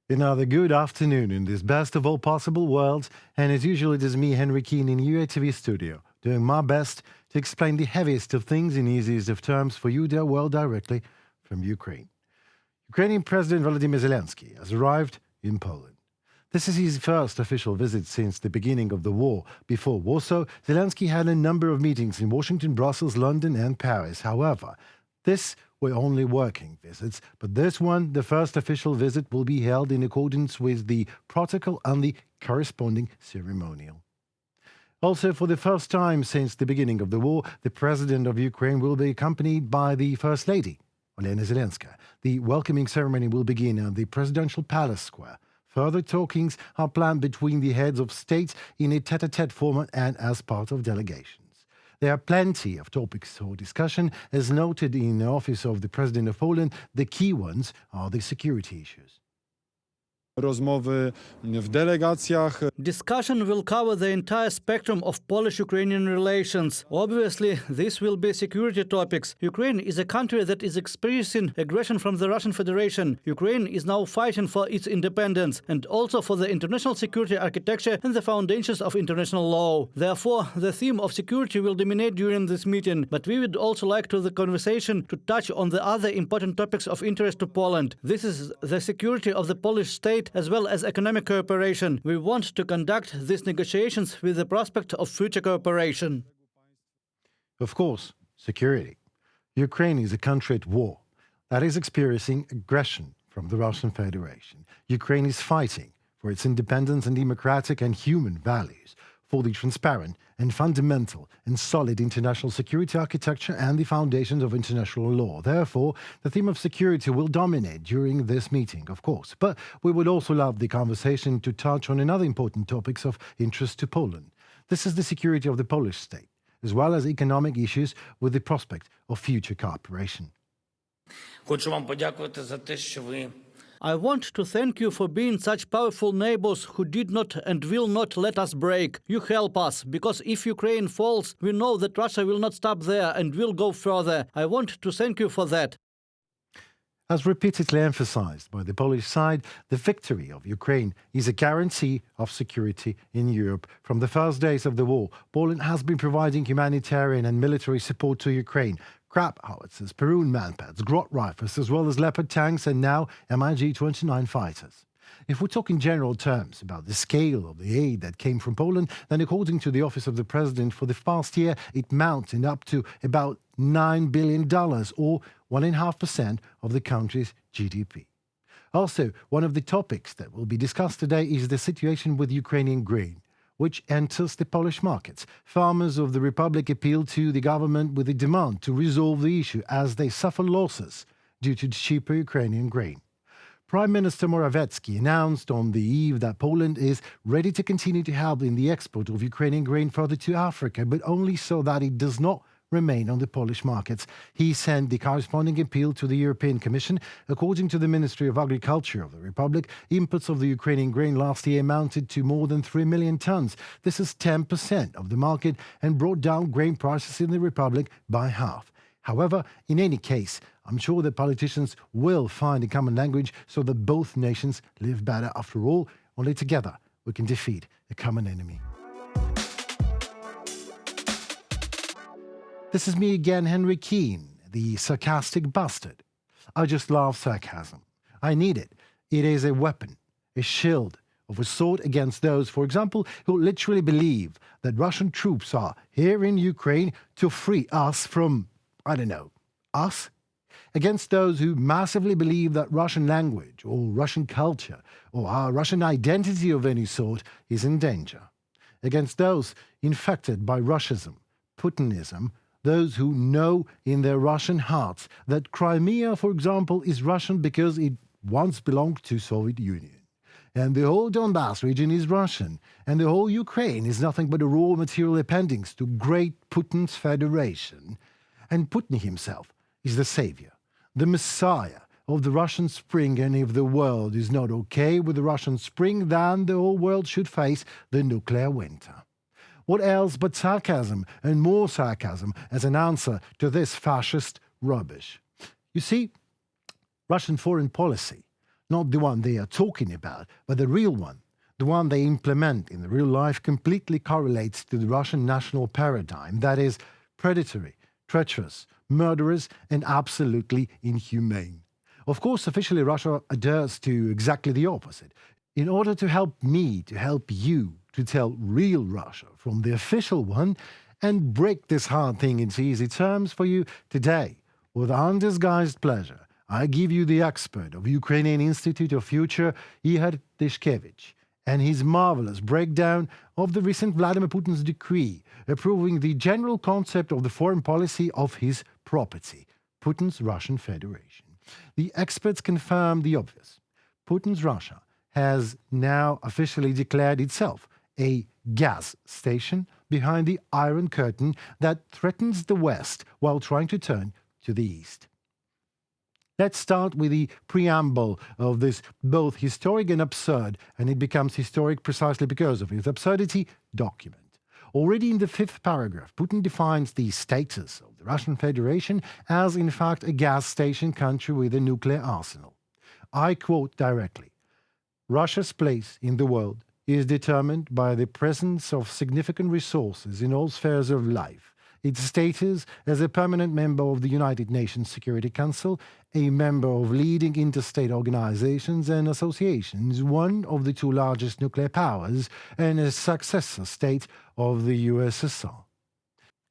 Another good afternoon in this best of all possible worlds, and as usual it is me, Henry Keane, in UATV studio, doing my best to explain the heaviest of things in easiest of terms for you, dear world, directly from Ukraine. Ukrainian President Volodymyr Zelenskyy has arrived in Poland. This is his first official visit since the beginning of the war. Before Warsaw, Zelenskyy had a number of meetings in Washington, Brussels, London and Paris. However, this were only working visits, but this one, the first official visit, will be held in accordance with the protocol and the corresponding ceremonial. Also, for the first time since the beginning of the war, the President of Ukraine will be accompanied by the First Lady, Volodymyr Zelenskyy. The welcoming ceremony will begin at the Presidential Palace Square. Further talkings are planned between the heads of states in a tete-a-tete format and as part of delegations. There are plenty of topics for discussion. As noted in the office of the President of Poland, the key ones are the security issues. Rozmowy w delegacjach. Discussion will cover the entire spectrum of Polish-Ukrainian relations. Obviously, this will be security topics. Ukraine is a country that is experiencing aggression from the Russian Federation. Ukraine is now fighting for its independence and also for the international security architecture and the foundations of international law. Therefore, the theme of security will dominate during this meeting, but we would also like the conversation to touch on the other important topics of interest to Poland. This is the security of the Polish state as well as economic cooperation. We want to conduct these negotiations with the prospect of future cooperation. Of course, security. Ukraine is a country at war that is experiencing aggression from the Russian Federation. Ukraine is fighting for its independence and democratic and human values, for the transparent and fundamental and solid international security architecture and the foundations of international law. Therefore, the theme of security will dominate during this meeting, of course. But we would also love the conversation to touch on another important topics of interest to Poland. This is the security of the Polish state, as well as economic issues with the prospect of future cooperation. Хочу вам подякувати за те, що ви I want to thank you for being such powerful neighbors who did not and will not let us break. You help us, because if Ukraine falls, we know that Russia will not stop there and will go further. I want to thank you for that. As repeatedly emphasized by the Polish side, the victory of Ukraine is a guarantee of security in Europe. From the first days of the war, Poland has been providing humanitarian and military support to Ukraine. Crab howitzers, Perun manpads, Grot rifles, as well as Leopard tanks and now MiG-29 fighters. If we talk in general terms about the scale of the aid that came from Poland, then according to the Office of the President, for the past year, it mounted up to about $9 billion, or 1.5% of the country's GDP. Also, one of the topics that will be discussed today is the situation with Ukrainian grain, which enters the Polish markets. Farmers of the Republic appeal to the government with a demand to resolve the issue as they suffer losses due to cheaper Ukrainian grain. Prime Minister Morawiecki announced on the eve that Poland is ready to continue to help in the export of Ukrainian grain further to Africa, but only so that it does not remain on the Polish markets. He sent the corresponding appeal to the European Commission. According to the Ministry of Agriculture of the Republic, imports of the Ukrainian grain last year amounted to more than 3 million tons. This is 10% of the market and brought down grain prices in the Republic by half. However, in any case, I'm sure that politicians will find a common language so that both nations live better. After all, only together we can defeat a common enemy. This is me again, Henry Keane, the sarcastic bastard. I just love sarcasm. I need it. It is a weapon, a shield of a sword against those, for example, who literally believe that Russian troops are here in Ukraine to free us from, I don't know, us? Against those who massively believe that Russian language or Russian culture or our Russian identity of any sort is in danger. Against those infected by Russism, Putinism, those who know in their Russian hearts that Crimea, for example, is Russian because it once belonged to Soviet Union. And the whole Donbass region is Russian. And the whole Ukraine is nothing but a raw material appendix to great Putin's federation. And Putin himself is the savior, the messiah of the Russian spring. And if the world is not okay with the Russian spring, then the whole world should face the nuclear winter. What else but sarcasm and more sarcasm as an answer to this fascist rubbish? You see, Russian foreign policy not the one they are talking about, but the real one, the one they implement in the real life, completely correlates to the Russian national paradigm, that is, predatory, treacherous, murderous, and absolutely inhumane. Of course, officially Russia adheres to exactly the opposite. In order to help me, to help you, to tell real Russia from the official one, and break this hard thing into easy terms for you today, with undisguised pleasure, I give you the expert of Ukrainian Institute of Future, Ihor Tishkevich, and his marvelous breakdown of the recent Vladimir Putin's decree approving the general concept of the foreign policy of his property, Putin's Russian Federation. The experts confirm the obvious. Putin's Russia has now officially declared itself a gas station behind the Iron Curtain that threatens the West while trying to turn to the East. Let's start with the preamble of this both historic and absurd, and it becomes historic precisely because of its absurdity, document. Already in the 5th paragraph, Putin defines the status of the Russian Federation as, in fact, a gas station country with a nuclear arsenal. I quote directly, "Russia's place in the world is determined by the presence of significant resources in all spheres of life, its status as a permanent member of the United Nations Security Council, a member of leading interstate organizations and associations, one of the 2 largest nuclear powers, and a successor state of the USSR."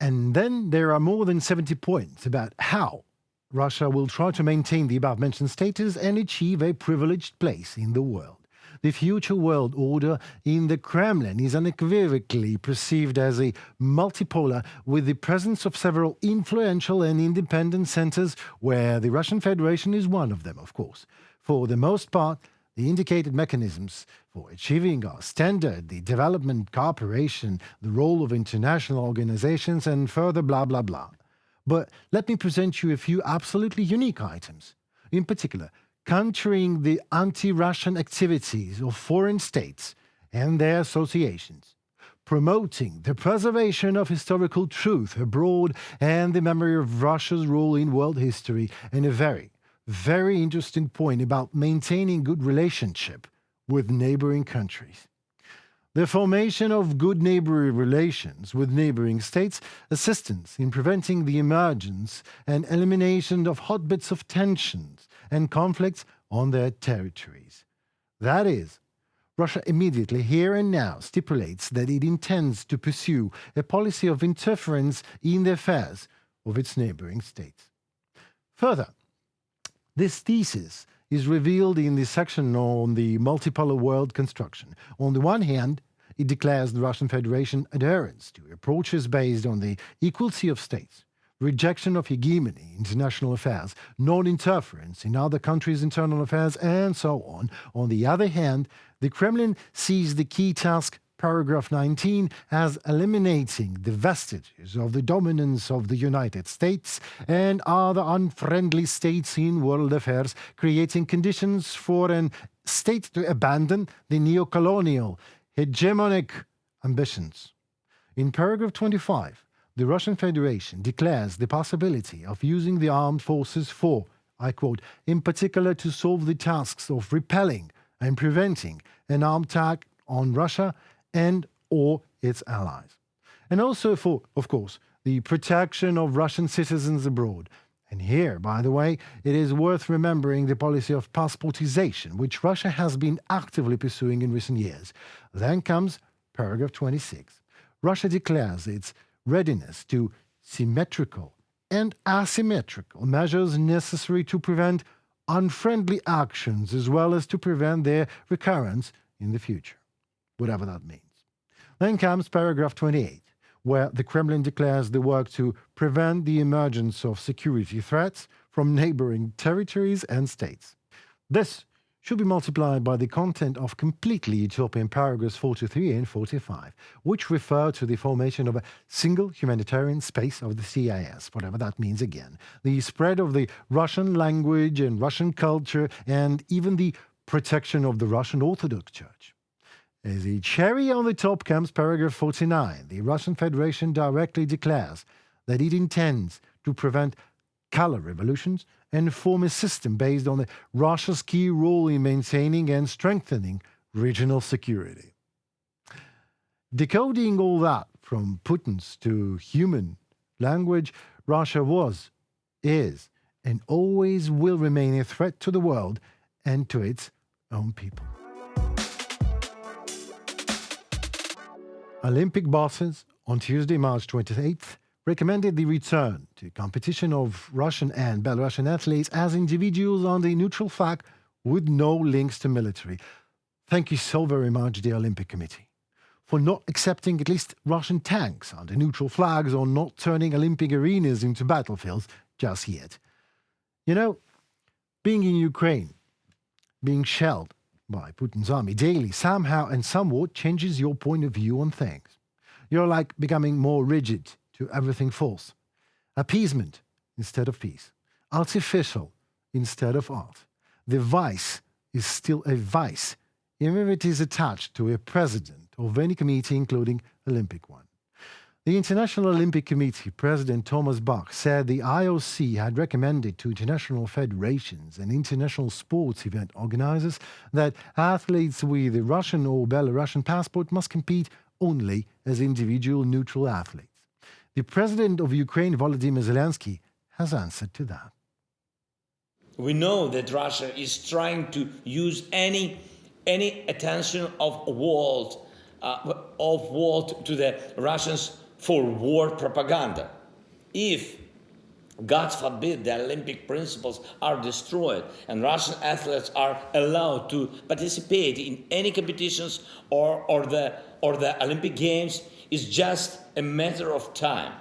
And then there are more than 70 points about how Russia will try to maintain the above-mentioned status and achieve a privileged place in the world. The future world order in the Kremlin is unequivocally perceived as a multipolar, with the presence of several influential and independent centers, where the Russian Federation is one of them, of course. For the most part, the indicated mechanisms for achieving are standard: the development, cooperation, the role of international organizations, and further blah blah blah. But let me present you a few absolutely unique items. In particular, countering the anti-Russian activities of foreign states and their associations, promoting the preservation of historical truth abroad and the memory of Russia's role in world history, and a very, very interesting point about maintaining good relationship with neighboring countries. The formation of good neighborly relations with neighboring states, assistance in preventing the emergence and elimination of hotbeds of tensions and conflicts on their territories. That is, Russia immediately, here and now, stipulates that it intends to pursue a policy of interference in the affairs of its neighboring states. Further, this thesis is revealed in the section on the multipolar world construction. On the one hand, it declares the Russian Federation adherence to approaches based on the equality of states, rejection of hegemony in international affairs, non-interference in other countries' internal affairs, and so on. On the other hand, the Kremlin sees the key task, paragraph 19, as eliminating the vestiges of the dominance of the United States and other unfriendly states in world affairs, creating conditions for an state to abandon the neo-colonial hegemonic ambitions. In paragraph 25, the Russian Federation declares the possibility of using the armed forces for, I quote, "in particular to solve the tasks of repelling and preventing an armed attack on Russia and or its allies, and also for, of course, the protection of Russian citizens abroad." And here, by the way, it is worth remembering the policy of passportization, which Russia has been actively pursuing in recent years. Then comes paragraph 26. Russia declares its readiness to symmetrical and asymmetrical measures necessary to prevent unfriendly actions as well as to prevent their recurrence in the future, whatever that means. Then comes paragraph 28, where the Kremlin declares the work to prevent the emergence of security threats from neighboring territories and states. This should be multiplied by the content of completely utopian paragraphs 43 and 45, which refer to the formation of a single humanitarian space of the CIS, whatever that means again, the spread of the Russian language and Russian culture, and even the protection of the Russian Orthodox Church. As a cherry on the top comes paragraph 49. The Russian Federation directly declares that it intends to prevent color revolutions and form a system based on Russia's key role in maintaining and strengthening regional security. Decoding all that from Putin's to human language, Russia was, is, and always will remain a threat to the world and to its own people. Olympic bosses on Tuesday, March 28th, recommended the return to competition of Russian and Belarusian athletes as individuals on the neutral flag with no links to military. Thank you so very much, the Olympic Committee, for not accepting at least Russian tanks under neutral flags or not turning Olympic arenas into battlefields just yet. You know, being in Ukraine, being shelled by Putin's army daily somehow and somewhat changes your point of view on things. You're like becoming more rigid to everything false. Appeasement instead of peace. Artificial instead of art. The vice is still a vice, even if it is attached to a president of any committee, including Olympic one. The International Olympic Committee President Thomas Bach said the IOC had recommended to international federations and international sports event organizers that athletes with a Russian or Belarusian passport must compete only as individual neutral athletes. The president of Ukraine, Volodymyr Zelenskyy, has answered to that. We know that Russia is trying to use any attention of world to the Russians for war propaganda. If, God forbid, the Olympic principles are destroyed and Russian athletes are allowed to participate in any competitions or the Olympic Games, it's just a matter of time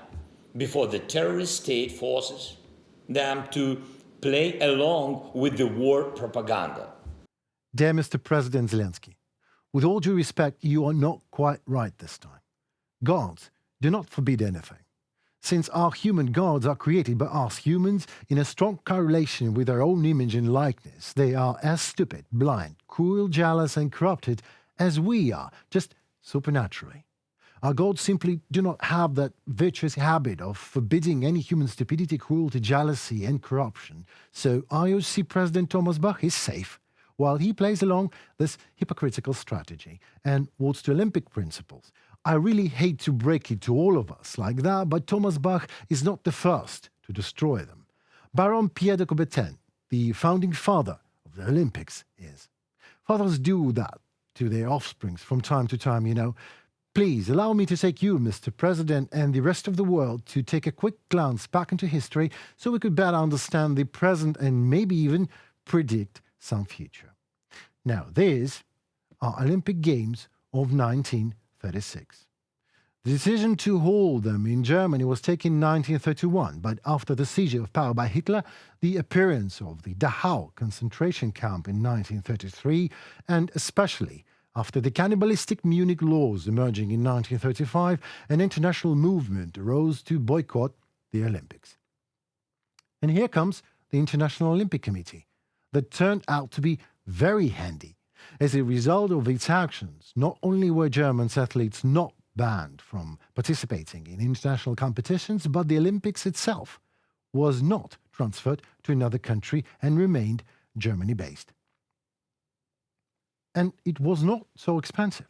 before the terrorist state forces them to play along with the war propaganda. Dear Mr. President Zelenskyy, with all due respect, you are not quite right this time. Gods do not forbid anything. Since our human gods are created by us humans in a strong correlation with our own image and likeness, they are as stupid, blind, cruel, jealous, and corrupted as we are, just supernaturally. Our gods simply do not have that virtuous habit of forbidding any human stupidity, cruelty, jealousy, and corruption. So IOC President Thomas Bach is safe, while he plays along this hypocritical strategy and wards to Olympic principles. I really hate to break it to all of us like that, but Thomas Bach is not the first to destroy them. Baron Pierre de Coubertin, the founding father of the Olympics, is. Fathers do that to their offsprings from time to time, you know. Please allow me to take you, Mr. President, and the rest of the world to take a quick glance back into history so we could better understand the present and maybe even predict some future. Now, these are Olympic Games of 1936. The decision to hold them in Germany was taken in 1931, but after the seizure of power by Hitler, the appearance of the Dachau concentration camp in 1933, and especially after the cannibalistic Munich laws emerging in 1935, an international movement arose to boycott the Olympics. And here comes the International Olympic Committee, that turned out to be very handy. As a result of its actions, not only were German athletes not banned from participating in international competitions, but the Olympics itself was not transferred to another country and remained Germany-based. And it was not so expensive.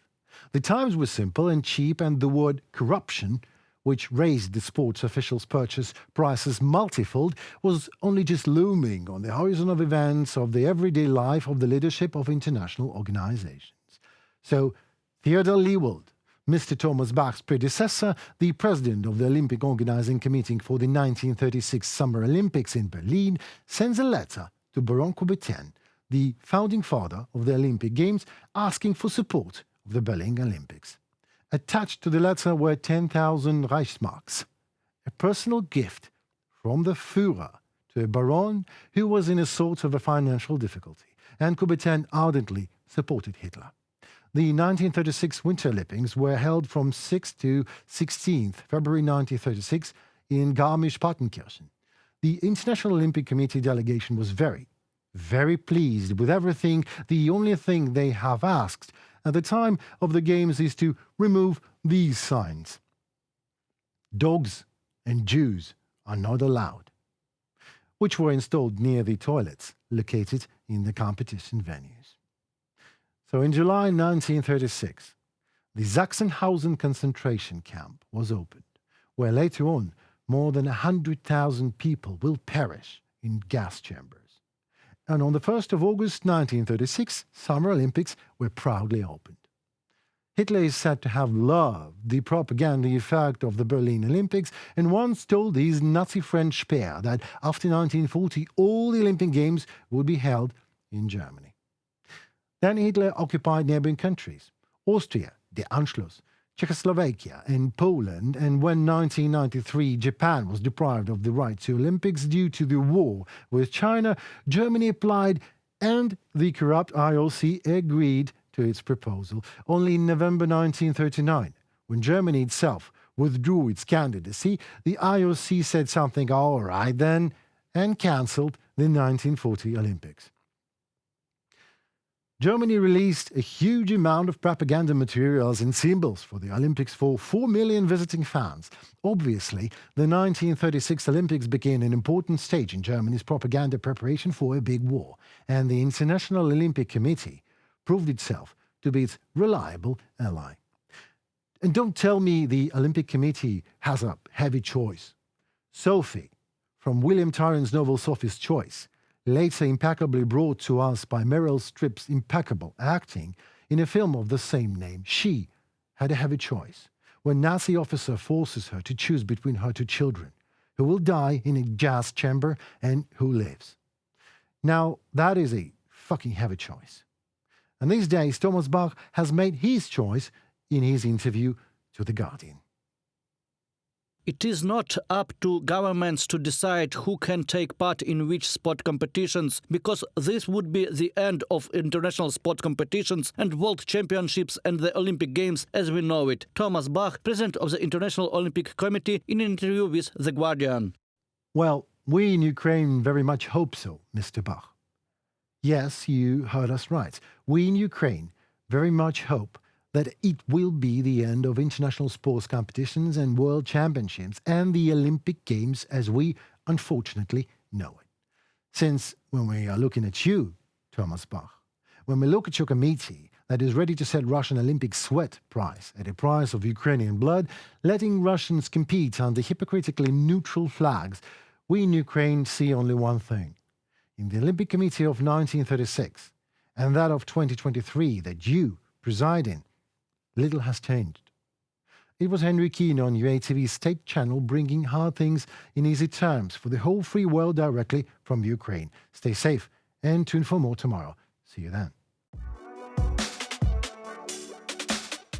The times were simple and cheap, and the word corruption, which raised the sports officials' purchase prices multifold, was only just looming on the horizon of events of the everyday life of the leadership of international organizations. So Theodor Lewald, Mr. Thomas Bach's predecessor, the president of the Olympic Organizing Committee for the 1936 Summer Olympics in Berlin, sends a letter to Baron Coubertin, the founding father of the Olympic Games, asking for support of the Berlin Olympics. Attached to the letter were 10,000 Reichsmarks, a personal gift from the Führer to a baron who was in a sort of a financial difficulty, and Coubertin ardently supported Hitler. The 1936 Winter Olympics were held from 6th to 16th February 1936 in Garmisch-Partenkirchen. The International Olympic Committee delegation was very pleased with everything. The only thing they have asked at the time of the Games is to remove these signs. Dogs and Jews are not allowed. which were installed near the toilets located in the competition venues. So in July 1936, the Sachsenhausen concentration camp was opened, where later on more than 100,000 people will perish in gas chambers. And on the 1st of August 1936, Summer Olympics were proudly opened. Hitler is said to have loved the propaganda effect of the Berlin Olympics and once told his Nazi French pair that after 1940 all the Olympic Games would be held in Germany. Then Hitler occupied neighboring countries, Austria, the Anschluss, Czechoslovakia and Poland, and when 1993 Japan was deprived of the right to Olympics due to the war with China, Germany applied and the corrupt IOC agreed to its proposal only in November 1939. When Germany itself withdrew its candidacy, the IOC said something all right then and cancelled the 1940 Olympics. Germany released a huge amount of propaganda materials and symbols for the Olympics for 4 million visiting fans. Obviously, the 1936 Olympics became an important stage in Germany's propaganda preparation for a big war, and the International Olympic Committee proved itself to be its reliable ally. And don't tell me the Olympic Committee has a heavy choice. Sophie, from William Tyron's novel Sophie's Choice, later impeccably brought to us by Meryl Streep's impeccable acting in a film of the same name, she had a heavy choice when Nazi officer forces her to choose between her two children, who will die in a gas chamber and who lives. Now, that is a fucking heavy choice. And these days, Thomas Bach has made his choice in his interview to The Guardian. It is not up to governments to decide who can take part in which sport competitions, because this would be the end of international sport competitions and world championships and the Olympic Games as we know it. Thomas Bach, president of the International Olympic Committee, in an interview with The Guardian. Well, we in Ukraine very much hope so, Mr. Bach. Yes, you heard us right. We in Ukraine very much hope that it will be the end of international sports competitions and world championships and the Olympic Games as we unfortunately know it. Since when we are looking at you, Thomas Bach, when we look at your committee that is ready to set Russian Olympic sweat price at a price of Ukrainian blood, letting Russians compete under hypocritically neutral flags, we in Ukraine see only one thing. In the Olympic Committee of 1936 and that of 2023 that you preside in, little has changed. It was Henry Keane on UATV state channel bringing hard things in easy terms for the whole free world directly from Ukraine. Stay safe and tune for more tomorrow. See you then.